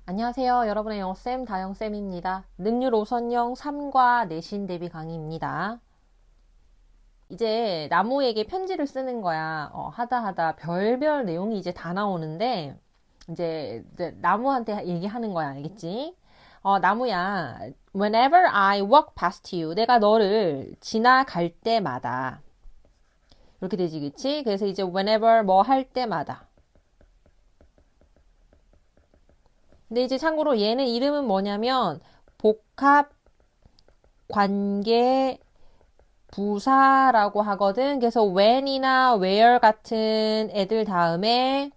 안녕하세요. 여러분의 영어쌤 다영쌤입니다. 능률 5선형 3과 내신 대비 강의입니다. 이제 나무에게 편지를 쓰는 거야. 하다 별별 내용이 이제 다 나오는데 이제 나무한테 얘기하는 거야. 알겠지? 나무야. Whenever I walk past you. 내가 너를 지나갈 때마다. 이렇게 되지, 그치? 그래서 이제 whenever 뭐 할 때마다. 근데 이제 참고로 얘는 이름은 뭐냐면 복합 관계 부사라고 하거든. 그래서 when이나 where 같은 애들 다음에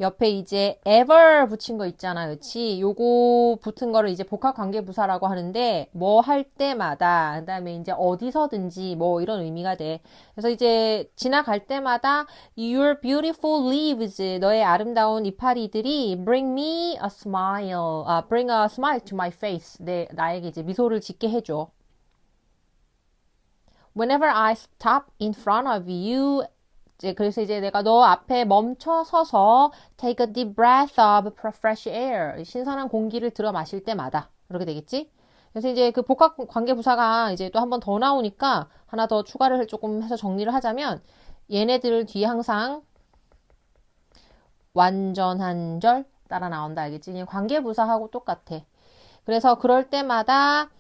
옆에 이제 ever 붙인 거 있잖아. 그치? 요거 붙은 거를 이제 복합관계부사라고 하는데 뭐 할 때마다 그다음에 이제 어디서든지 뭐 이런 의미가 돼. 그래서 이제 지나갈 때마다 your beautiful leaves 너의 아름다운 이파리들이 bring me a smile. bring a smile to my face. 나에게 이제 미소를 짓게 해줘. Whenever I stop in front of you 그래서 이제 내가 너 앞에 멈춰 서서 take a deep breath of fresh air. 신선한 공기를 들어 마실 때마다. 이렇게 되겠지? 그래서 이제 그 복합 관계 부사가 이제 또 한 번 더 나오니까 하나 더 추가를 조금 해서 정리를 하자면 얘네들 뒤에 항상 완전한 절 따라 나온다. 알겠지? 그냥 관계 부사하고 똑같아. 그래서 그럴 때마다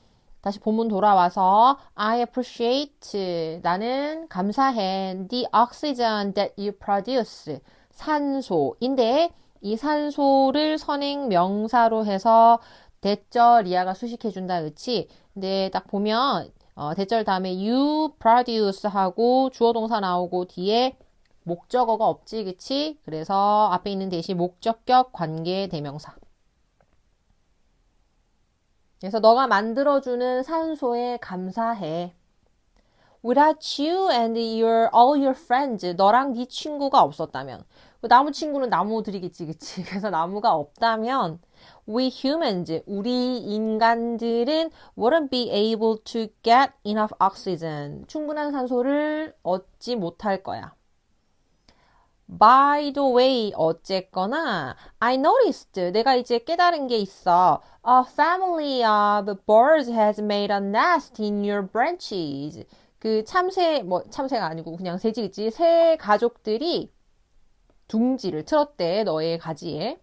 다시 본문 돌아와서 I appreciate 나는 감사해 the oxygen that you produce 산소인데 이 산소를 선행 명사로 해서 대절 이하가 수식해준다 그치? 근데 딱 보면 대절 다음에 you produce 하고 주어 동사 나오고 뒤에 목적어가 없지 그치? 그래서 앞에 있는 대시 목적격 관계 대명사 그래서 너가 만들어주는 산소에 감사해. Without you and all your friends, 너랑 네 친구가 없었다면. 나무 친구는 나무들이겠지, 그치? 그래서 나무가 없다면, we humans, 우리 인간들은 wouldn't be able to get enough oxygen. 충분한 산소를 얻지 못할 거야. By the way, 어쨌거나, I noticed, 내가 이제 깨달은 게 있어. A family of birds has made a nest in your branches. 그 참새가 아니고 그냥 새지겠지. 새 가족들이 둥지를 틀었대, 너의 가지에.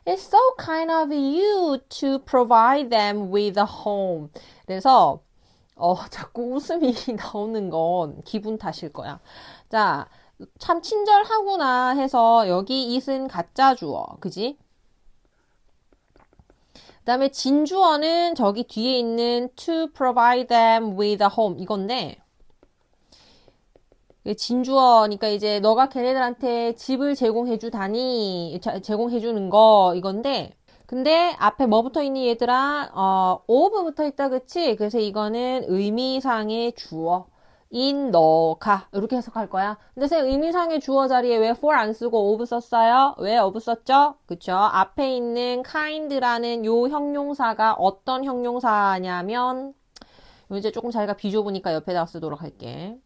It's so kind of you to provide them with a home. 그래서, 자꾸 웃음이 나오는 건 기분 탓일 거야. 자, 참 친절하구나 해서 여기 it은 가짜 주어. 그지? 그 다음에 진주어는 저기 뒤에 있는 to provide them with a home 이건데 진주어니까 이제 너가 걔네들한테 집을 제공해주는 거 이건데 근데 앞에 뭐 붙어 있니 얘들아? of 붙어 있다 그치? 그래서 이거는 의미상의 주어 in 너가 이렇게 해석할 거야. 근데 쌤 의미상의 주어 자리에 왜 for 안 쓰고 of 썼어요? 왜 of 썼죠? 그쵸? 앞에 있는 kind라는 요 형용사가 어떤 형용사냐면 이제 조금 자기가 비좁으니까 옆에다 쓰도록 할게.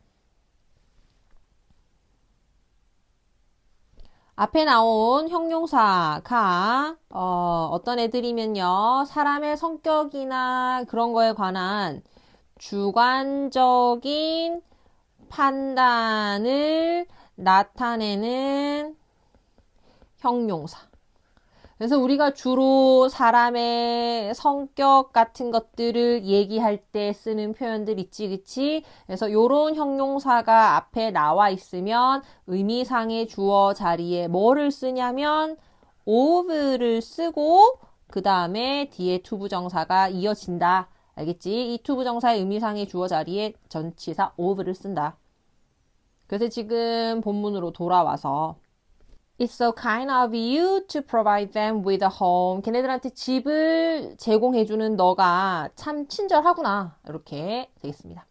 앞에 나온 형용사가 어떤 애들이면요. 사람의 성격이나 그런 거에 관한 주관적인 판단을 나타내는 형용사. 그래서 우리가 주로 사람의 성격 같은 것들을 얘기할 때 쓰는 표현들 있지, 그치? 그래서 요런 형용사가 앞에 나와 있으면 의미상의 주어 자리에 뭐를 쓰냐면 of를 쓰고 그 다음에 뒤에 투부정사가 이어진다. 알겠지? 이 투부정사의 의미상의 주어 자리에 전치사 of를 쓴다. 그래서 지금 본문으로 돌아와서 It's so kind of you to provide them with a home. 걔네들한테 집을 제공해주는 너가 참 친절하구나. 이렇게 되겠습니다.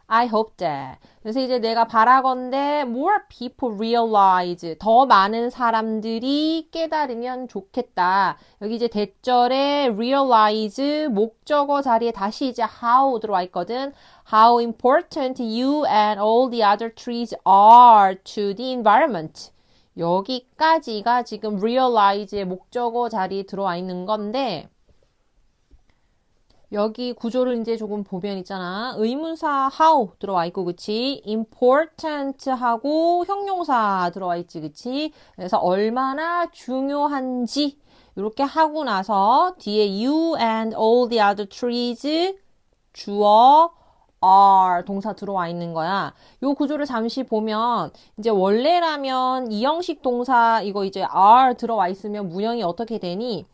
I hope that. 그래서 이제 내가 바라건대 more people realize. 더 많은 사람들이 깨달으면 좋겠다. 여기 이제 대절에 realize 목적어 자리에 다시 이제 how 들어와 있거든. How important you and all the other trees are to the environment. 여기까지가 지금 realize의 목적어 자리에 들어와 있는 건데, 여기 구조를 이제 조금 보면 있잖아. 의문사 how 들어와 있고, 그치? important 하고 형용사 들어와 있지, 그치? 그래서 얼마나 중요한지 이렇게 하고 나서 뒤에 you and all the other trees 주어 are 동사 들어와 있는 거야. 요 구조를 잠시 보면 이제 원래라면 이형식 동사 이거 이제 are 들어와 있으면 문형이 어떻게 되니?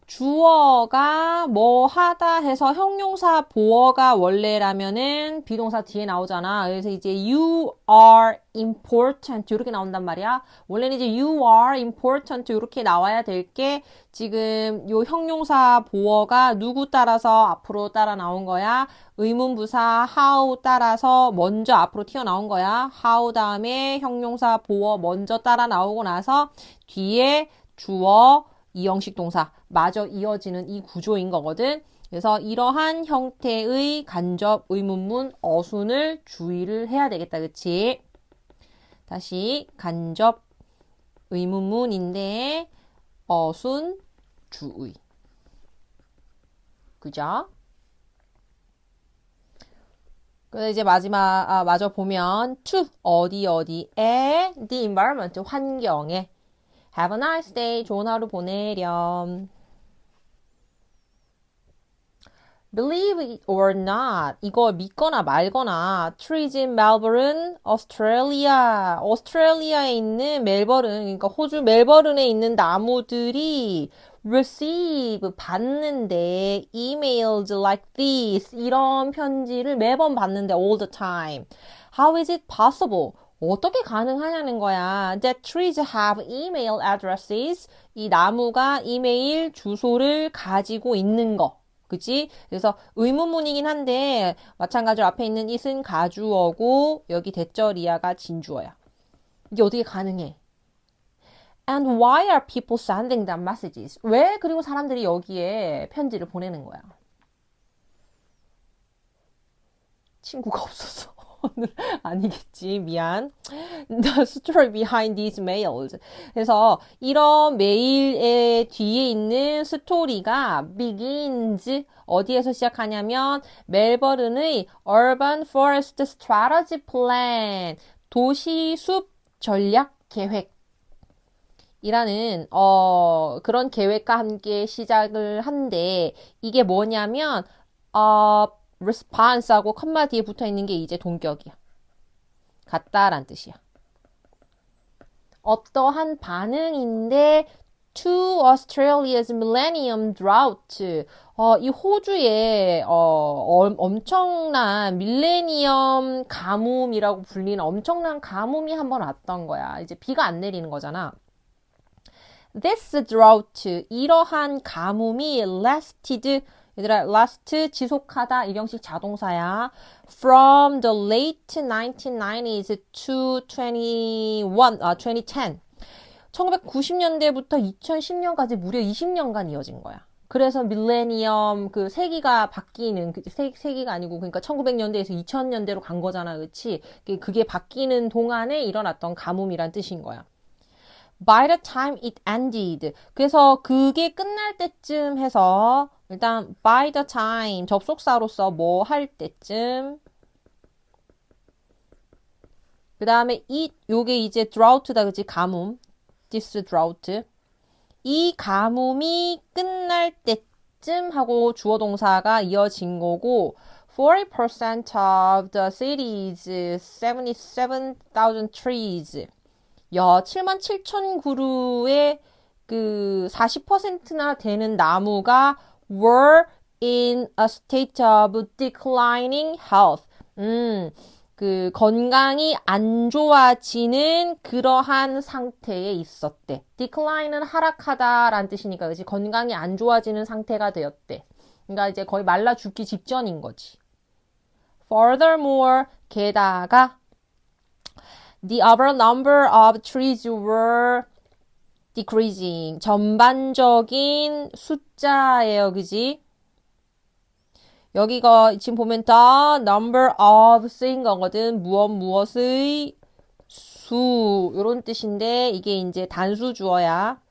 주어가 뭐 하다 해서 형용사 보어가 원래라면은 비동사 뒤에 나오잖아. 그래서 이제 you are important 이렇게 나온단 말이야. 원래는 이제 you are important 이렇게 나와야 될 게 지금 요 형용사 보어가 누구 따라서 앞으로 따라 나온 거야. 의문부사 how 따라서 먼저 앞으로 튀어나온 거야. how 다음에 형용사 보어 먼저 따라 나오고 나서 뒤에 주어 이형식 동사 마저 이어지는 이 구조인 거거든. 그래서 이러한 형태의 간접 의문문 어순을 주의를 해야 되겠다. 그치? 다시 간접 의문문인데 어순 주의. 그죠? 그래서 이제 마저 보면 to 어디에 the environment 환경에 Have a nice day. 좋은 하루 보내렴. Believe it or not. 이거 믿거나 말거나. Trees in Melbourne, Australia. 오스트레일리아에 있는 멜버른, 그러니까 호주 멜버른에 있는 나무들이 receive, 받는데 emails like this. 이런 편지를 매번 받는데 all the time. How is it possible? 어떻게 가능하냐는 거야. That trees have email addresses. 이 나무가 이메일 주소를 가지고 있는 거. 그치? 그래서 의문문이긴 한데 마찬가지로 앞에 있는 it은 가주어고 여기 대절이야가 진주어야. 이게 어떻게 가능해? And why are people sending them messages? 왜 그리고 사람들이 여기에 편지를 보내는 거야? 친구가 없어서. 아니겠지. 미안. The story behind these mails. 그래서 이런 메일의 뒤에 있는 스토리가 begins 어디에서 시작하냐면 멜버른의 Urban Forest Strategy Plan 도시 숲 전략 계획 이라는 그런 계획과 함께 시작을 한데 이게 뭐냐면 response하고 컴마 뒤에 붙어 있는 게 이제 동격이야. 같다란 뜻이야. 어떠한 반응인데 to Australia's millennium drought. 이 호주의 엄청난 밀레니엄 가뭄이라고 불리는 엄청난 가뭄이 한번 왔던 거야. 이제 비가 안 내리는 거잖아. This drought, 이러한 가뭄이 lasted, 얘들아, last, 지속하다, 일형식 자동사야. From the late 1990s to 2010. 1990년대부터 2010년까지 무려 20년간 이어진 거야. 그래서 밀레니엄 그 세기가 바뀌는 세기가 아니고 그러니까 1900년대에서 2000년대로 간 거잖아. 그치? 그게 바뀌는 동안에 일어났던 가뭄이란 뜻인 거야. By the time it ended. 그래서 그게 끝날 때쯤 해서 일단 by the time 접속사로서 뭐 할 때쯤 그 다음에 요게 이제 drought다 그치? 가뭄. This drought. 이 가뭄이 끝날 때쯤 하고 주어 동사가 이어진 거고 40% of the city's 77,000 trees. 77,000그루의 그 40%나 되는 나무가 were in a state of declining health. 그 건강이 안 좋아지는 그러한 상태에 있었대. decline은 하락하다라는 뜻이니까 그치? 건강이 안 좋아지는 상태가 되었대. 그러니까 이제 거의 말라 죽기 직전인 거지. Furthermore, 게다가 the overall number of trees were decreasing. 전반적인 숫자예요, 그지? 여기가 지금 보면 the number of 쓰인 거거든. 무엇의 수 요런 뜻인데 이게 이제 단수 주어야.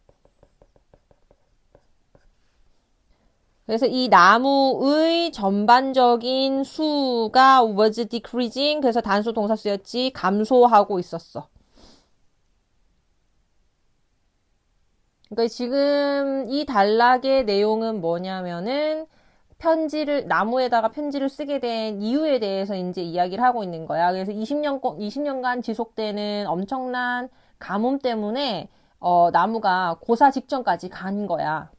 그래서 이 나무의 전반적인 수가 was decreasing. 그래서 단수 동사 쓰였지. 감소하고 있었어. 그러니까 지금 이 단락의 내용은 뭐냐면은 나무에다가 편지를 쓰게 된 이유에 대해서 이제 이야기를 하고 있는 거야. 그래서 20년간 지속되는 엄청난 가뭄 때문에, 나무가 고사 직전까지 간 거야.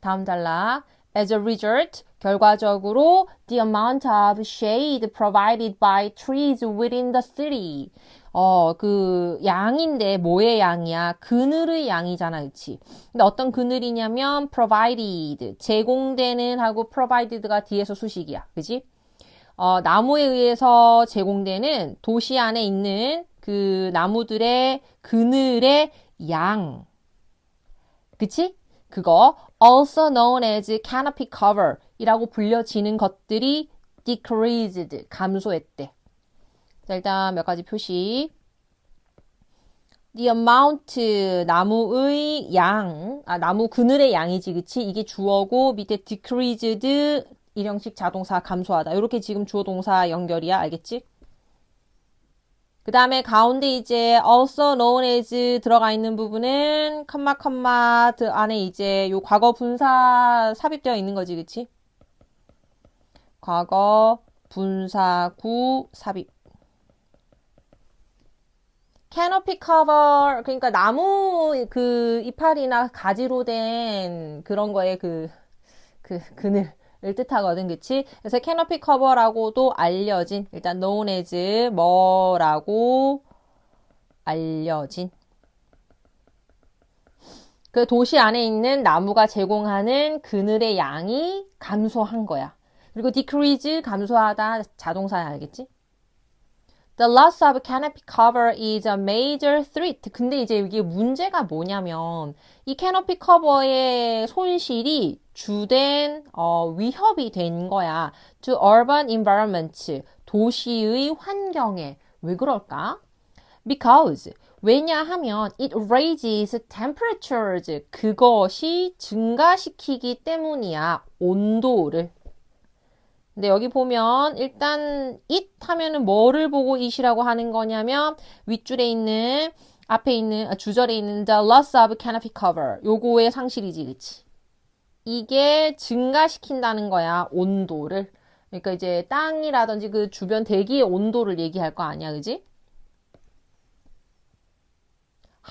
다음 단락. As a result, 결과적으로 the amount of shade provided by trees within the city. 그 양인데 뭐의 양이야? 그늘의 양이잖아, 그치? 근데 어떤 그늘이냐면 provided, 제공되는 하고 provided가 뒤에서 수식이야, 그치? 나무에 의해서 제공되는 도시 안에 있는 그 나무들의 그늘의 양, 그치? 그거 also known as canopy cover 이라고 불려지는 것들이 decreased, 감소했대. 자, 일단 몇 가지 표시. The amount, 나무의 양, 나무 그늘의 양이지, 그치? 이게 주어고, 밑에 decreased, 일형식 자동사 감소하다. 이렇게 지금 주어 동사 연결이야, 알겠지? 그 다음에 가운데 이제 also known as 들어가 있는 부분은 컴마 안에 이제 요 과거 분사 삽입되어 있는 거지, 그치? 과거 분사구 삽입. 캐노피 커버, 그러니까 나무 그 이파리나 가지로 된 그런 거에 그늘을 뜻하거든, 그치? 그래서 캐노피 커버라고도 알려진, 일단 known as 뭐라고 알려진. 그 도시 안에 있는 나무가 제공하는 그늘의 양이 감소한 거야. 그리고 decrease, 감소하다, 자동사야, 알겠지? The loss of canopy cover is a major threat. 근데 이제 이게 문제가 뭐냐면 이 canopy cover의 손실이 주된 위협이 된 거야. To urban environment. 도시의 환경에. 왜 그럴까? Because 왜냐하면 it raises temperatures. 그것이 증가시키기 때문이야. 온도를. 근데 여기 보면 일단 it 하면은 뭐를 보고 it이라고 하는 거냐면 윗줄에 있는 앞에 있는 주절에 있는 the loss of canopy cover 요거의 상실이지, 그치? 이게 증가시킨다는 거야, 온도를. 그러니까 이제 땅이라든지 그 주변 대기의 온도를 얘기할 거 아니야, 그지?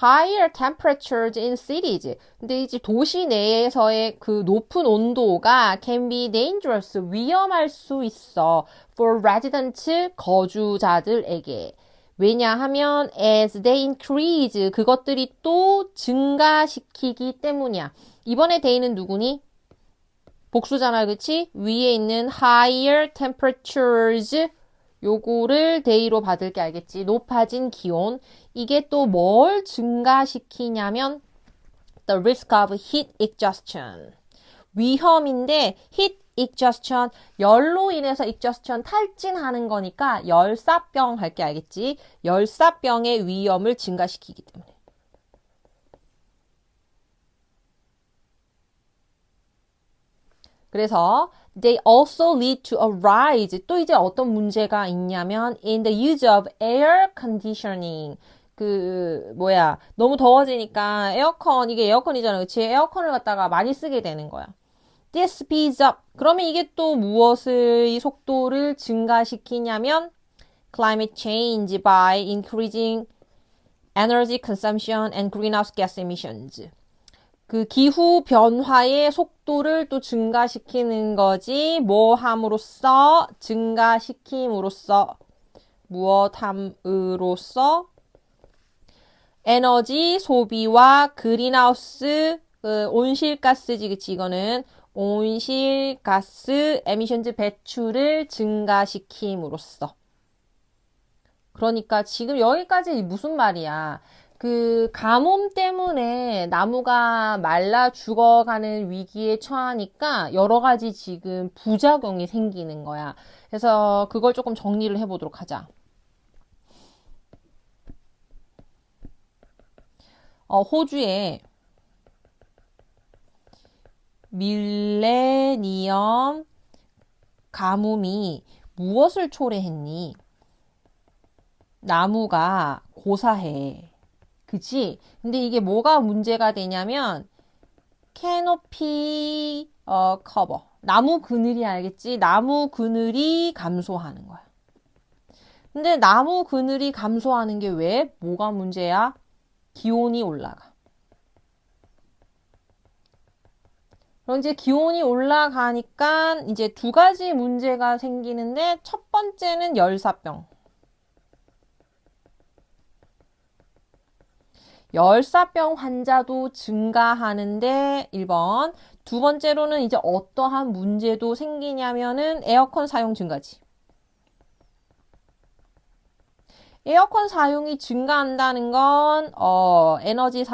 higher temperatures in cities. 근데 이제 도시 내에서의 그 높은 온도가 can be dangerous. 위험할 수 있어. for residents, 거주자들에게. 왜냐하면 as they increase, 그것들이 또 증가시키기 때문이야. 이번에 they는 누구니? 복수잖아, 그치? 위에 있는 higher temperatures 요거를 they로 받을게, 알겠지? 높아진 기온. 이게 또 뭘 증가시키냐면 the risk of heat exhaustion. 위험인데 heat exhaustion, 열로 인해서 exhaustion, 탈진하는 거니까 열사병 할게, 알겠지? 열사병의 위험을 증가시키기 때문에. 그래서 they also lead to a rise. 또 이제 어떤 문제가 있냐면 in the use of air conditioning. 너무 더워지니까 이게 에어컨이잖아, 그치? 에어컨을 갖다가 많이 쓰게 되는 거야. This speeds up. 그러면 이게 또 무엇의 속도를 증가시키냐면 climate change by increasing energy consumption and greenhouse gas emissions. 그 기후 변화의 속도를 또 증가시키는 거지. 뭐 함으로써? 증가시킴으로써. 무엇함으로써? 에너지 소비와 그린하우스 온실가스지, 그치? 이거는 온실가스 에미션즈 배출을 증가시킴으로써. 그러니까 지금 여기까지 무슨 말이야? 그 가뭄 때문에 나무가 말라 죽어가는 위기에 처하니까 여러 가지 지금 부작용이 생기는 거야. 그래서 그걸 조금 정리를 해보도록 하자. 호주의 밀레니엄 가뭄이 무엇을 초래했니? 나무가 고사해. 그치? 근데 이게 뭐가 문제가 되냐면 캐노피 커버. 나무 그늘이 알겠지? 나무 그늘이 감소하는 거야. 근데 나무 그늘이 감소하는 게 왜? 뭐가 문제야? 기온이 올라가. 그럼 이제 기온이 올라가니까 이제 두 가지 문제가 생기는데 첫 번째는 열사병. 열사병 환자도 증가하는데 1번. 두 번째로는 이제 어떠한 문제도 생기냐면은 에어컨 사용 증가지. 에어컨 사용이 증가한다는 건 에너지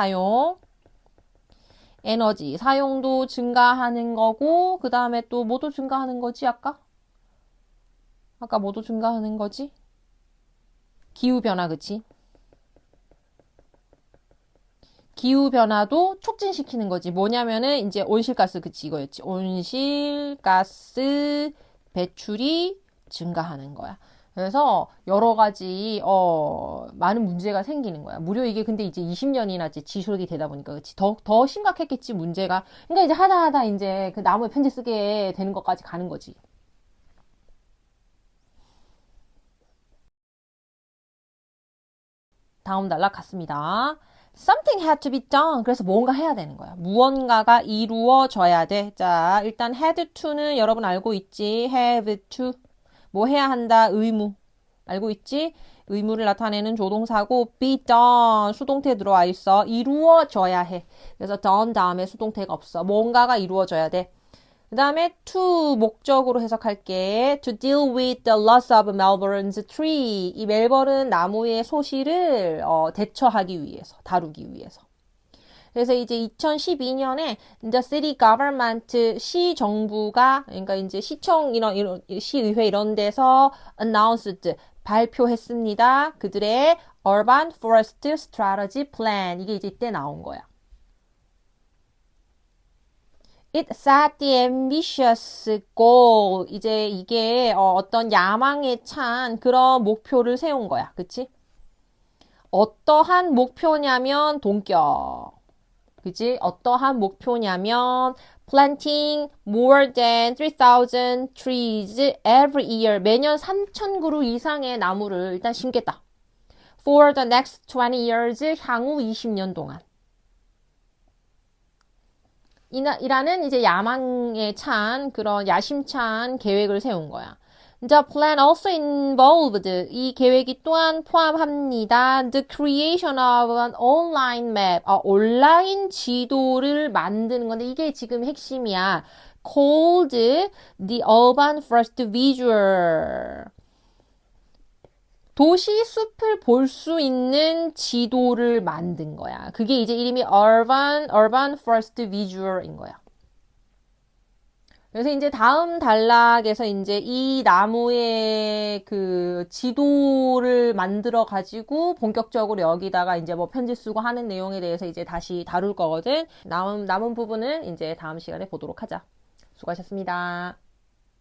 사용도 증가하는 거고 그 다음에 또 뭐도 증가하는 거지 아까 뭐도 증가하는 거지? 기후변화 그치? 기후변화도 촉진시키는 거지. 뭐냐면은 이제 온실가스 그치 이거였지. 온실가스 배출이 증가하는 거야. 그래서 여러 가지 많은 문제가 생기는 거야. 무려 이게 근데 이제 20년이나 이제 지속이 되다 보니까 그치 더 심각했겠지 문제가. 그러니까 이제 하다 이제 그 나무에 편지 쓰게 되는 것까지 가는 거지. 다음 단락 갔습니다. Something had to be done. 그래서 뭔가 해야 되는 거야. 무언가가 이루어져야 돼. 자, 일단 had to는 여러분 알고 있지? have to. 뭐 해야 한다? 의무. 알고 있지? 의무를 나타내는 조동사고 be done. 수동태 들어와 있어. 이루어져야 해. 그래서 done 다음에 수동태가 없어. 뭔가가 이루어져야 돼. 그 다음에 to 목적으로 해석할게. To deal with the loss of Melbourne's tree. 이 멜버른 나무의 소실을 대처하기 위해서, 다루기 위해서. 그래서 이제 2012년에 the city government 시 정부가 그러니까 이제 시청 이런 시의회 이런 데서 announced 발표했습니다. 그들의 urban forest strategy plan 이게 이제 이때 나온 거야. It set the ambitious goal. 이제 이게 어떤 야망에 찬 그런 목표를 세운 거야. 그치? 어떠한 목표냐면 동격. 그치? 어떠한 목표냐면 planting more than 3,000 trees every year. 매년 3,000그루 이상의 나무를 일단 심겠다. For the next 20 years. 향후 20년 동안. 이라는 이제 야망에 찬 그런 야심찬 계획을 세운 거야. The plan also involved 이 계획이 또한 포함합니다. The creation of an online map 온라인 지도를 만드는 건데 이게 지금 핵심이야. Called the Urban First Visual 도시 숲을 볼 수 있는 지도를 만든 거야. 그게 이제 이름이 Urban First Visual인 거야. 그래서 이제 다음 단락에서 이제 이 나무의 그 지도를 만들어 가지고 본격적으로 여기다가 이제 뭐 편지 쓰고 하는 내용에 대해서 이제 다시 다룰 거거든. 남은 부분은 이제 다음 시간에 보도록 하자. 수고하셨습니다.